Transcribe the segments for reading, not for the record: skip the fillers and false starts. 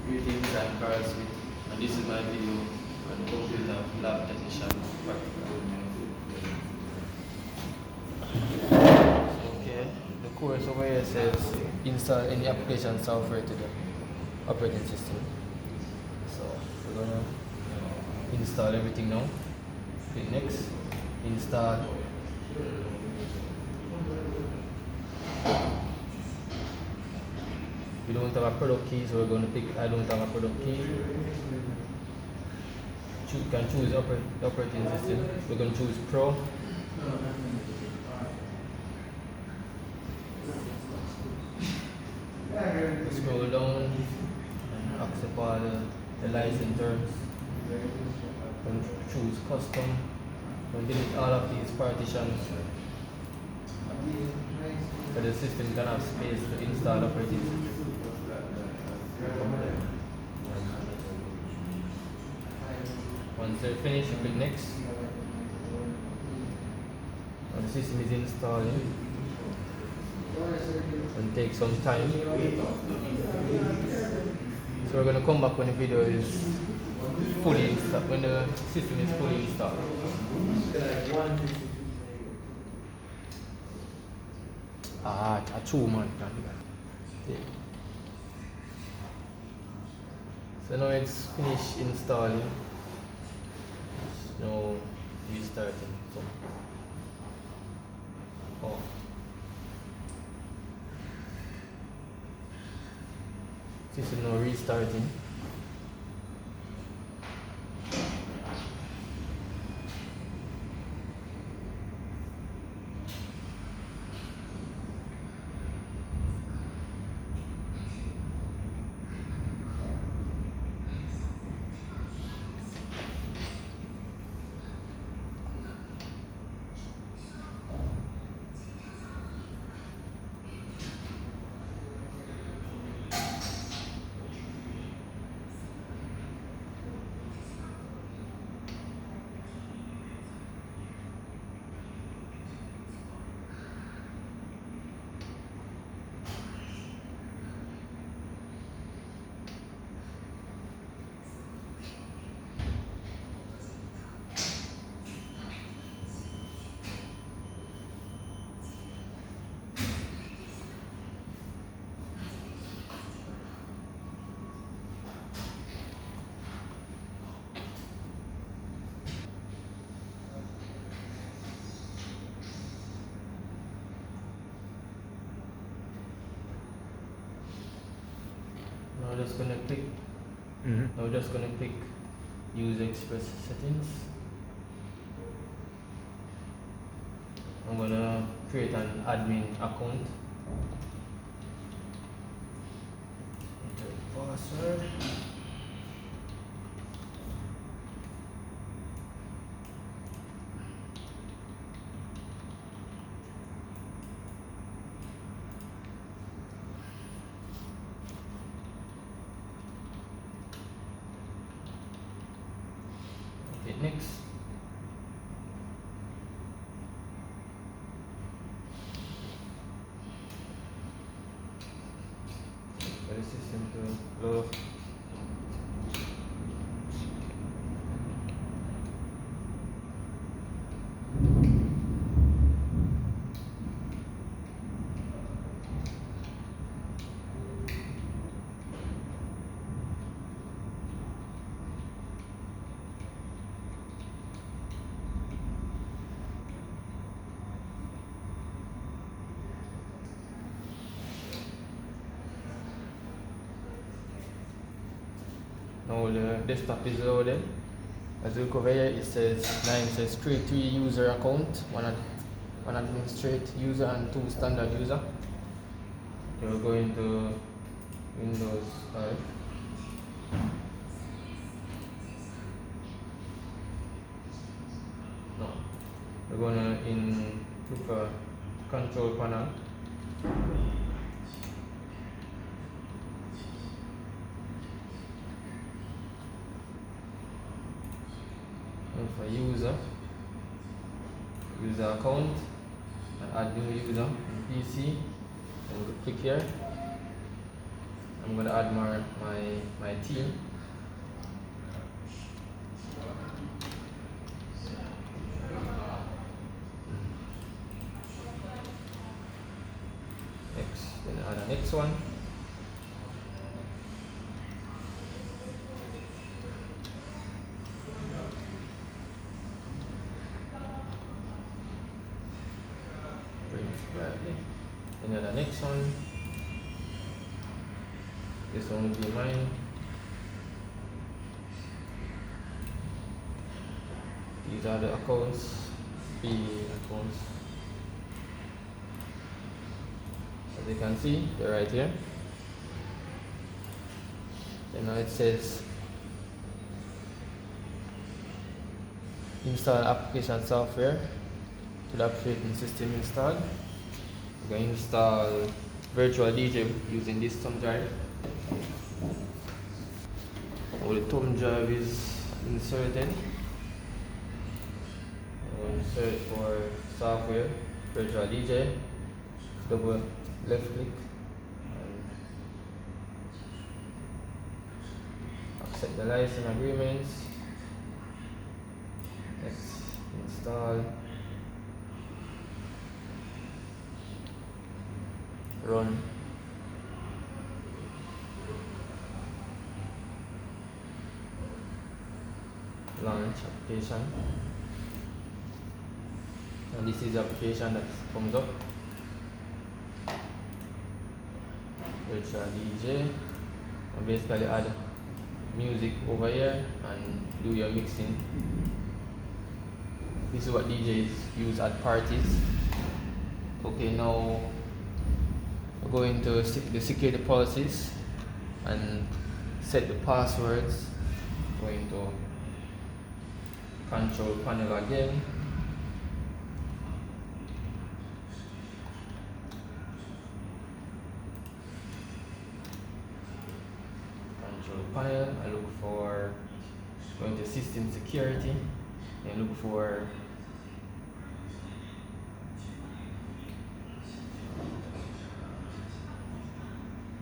Greetings and Paris with, and this is my video on computer lab technician practical. Okay, the course over here says install any application software to the operating system. So we're gonna install everything now. Click next, install. We don't have a product key, so we're going to pick I don't have a product key. You can choose operating system. We're going to choose Pro. Scroll down and accept all the license terms. And choose custom. And delete all of these partitions. So the system can have space to install operating system. Once they're finished, you click next. And the system is installing and take some time. So we're going to come back when the video is fully installed, when the system is fully installed. A 2 month. So now it's finished installing. Now restarting. So, system now restarting. Now just gonna click. Now we're just gonna click User Express Settings. I'm gonna create an admin account. Enter the password. Next. For the system to load. Now the desktop is loaded. As you look over here, it says create 3 user account, one administrate user and 2 standard user. You'll go into Windows 5. No, we're gonna look for control panel. And for user account, and add new user in PC, and click here I'm going to add my team. Next, then add the next one. Then the next one. This one will be mine. These are the accounts, P accounts. As you can see, they're right here. And now it says install application software to the operating system installed. We're going to install virtual DJ using this thumb drive. All the thumb drive is inserted. We'll search for software, virtual DJ, double left click, and accept the license agreements. Next, install, run. Launch application, and this is the application that comes up. Virtual DJ, and basically add music over here and do your mixing. This is what DJs use at parties. Okay, now we're going to the security policies and set the passwords. Going to control panel again. Control panel, I look for, going to system security and look for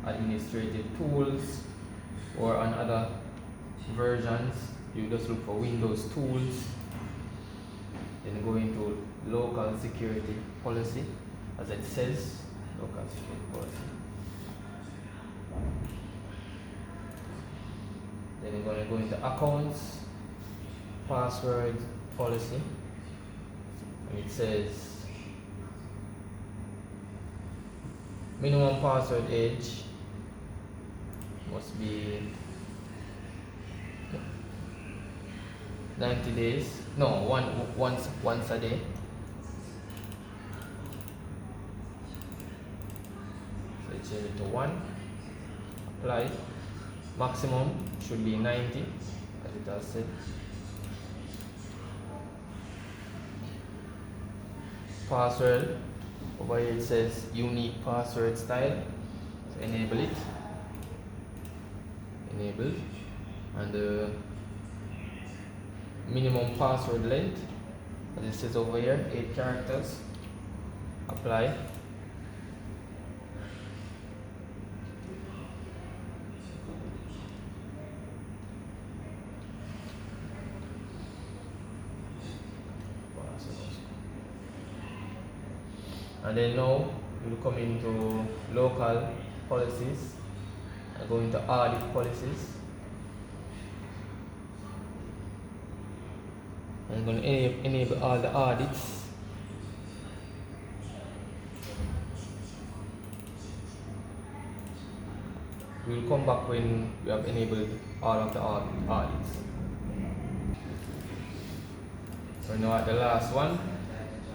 administrative tools, or on other versions you just look for Windows tools. Then go into local security policy, as it says, local security policy. Then you're going to go into accounts, password policy, and it says minimum password age must be 90 days. No, once a day. So change it to 1. Apply. Maximum should be 90, as it has said. Password. Over here it says unique password style. So enable it. Enabled. And the minimum password length, as it says over here, 8 characters. Apply. And then now we'll come into local policies and go into audit policies. I'm going to enable all the audits. We'll come back when we have enabled all of the audits. So now at the last one,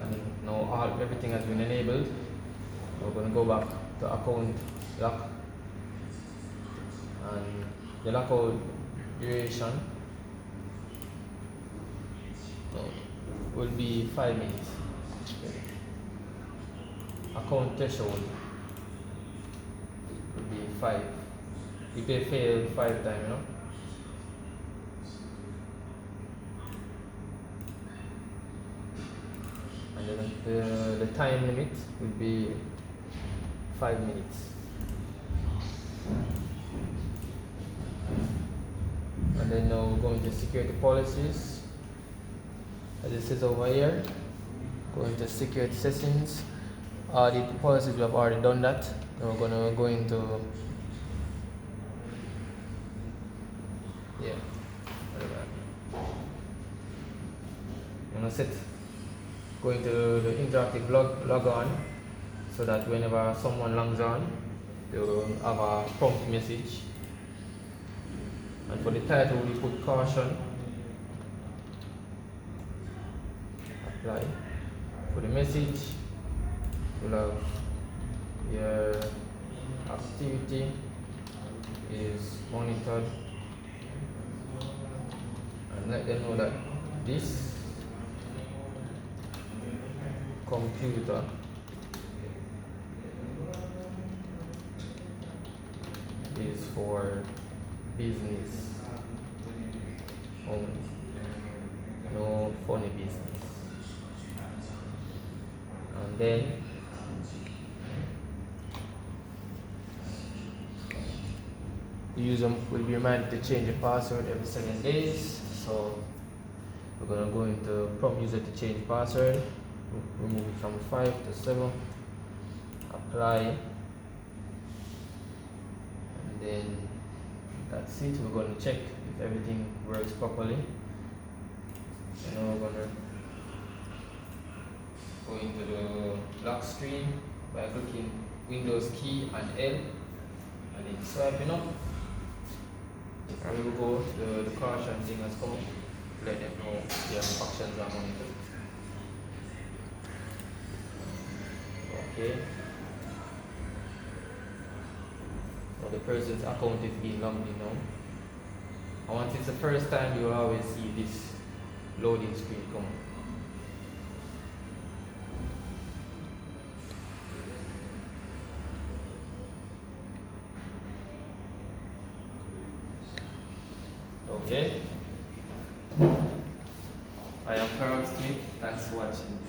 and now everything has been enabled. We're going to go back to account lock, and the lockout duration will be 5 minutes. Account threshold will be 5. If they fail 5 times, you know. And then the time limit will be 5 minutes. then now we're going to security policies. As it says over here, going to security settings. Audit policies, we have already done that. Now we're gonna go into I'm gonna set going to the interactive log on, so that whenever someone logs on, they will have a prompt message. And for the title, we put caution. Apply. For the message, we'll have your activity is monitored, and let them know that this computer is for business only, no funny business. And then the user will be reminded to change the password every 7 days. So we're gonna go into prompt user to change password, remove it from 5 to 7, apply, and then that's it. We're going to check if everything works properly. So now we're gonna go into the lock screen by clicking Windows key and L, and then swiping up. And we will go to the caution thing has come up. Let them know their actions are monitored. Okay. Now the person's account is being logged in now. And once it's the first time, you will always see this loading screen come up. Okay. I am Carl Smith. Thanks for watching.